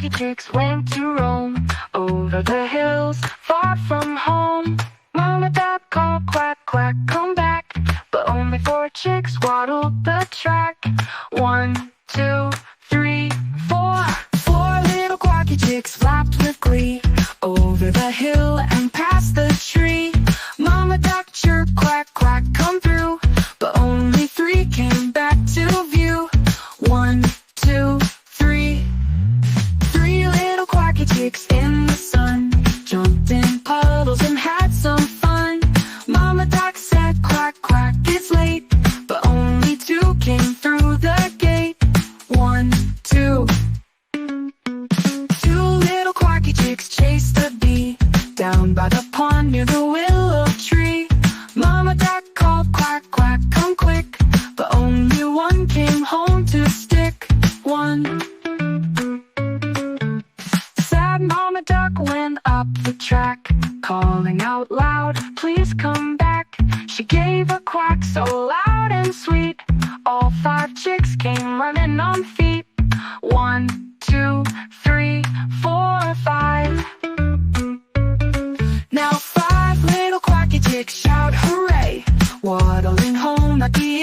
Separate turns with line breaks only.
quacky chicks went to roam over the hills far from home. Mama duck called quack, quack, come back, but only 4 chicks waddled the track. 1, 2, 3, 4. 4 little quacky chicks flapped with glee over the hill and past the tree. Mama duck chirped, quack, quack, come through, but only 3 came back to view. 1, 2, 3. 3 little quacky chicks in the sun jumped in puddles and had some fun. Mama duck said, quack, quack, it's late, but only 2 came through the gate. 1, 2. 2 little quacky chicks chased a bee down by the pond near the willow tree. Mama duck called, quack, quack, come quick, but only 1 came home to stick. 1. Sad Mama duck went up the track, calling out loud, please come back. She gave a quack so loud and sweet, all 5 chicks came running on feet. 1, 2, 3, 4, 5. Now 5 little quacky chicks shout hooray, waddling home at the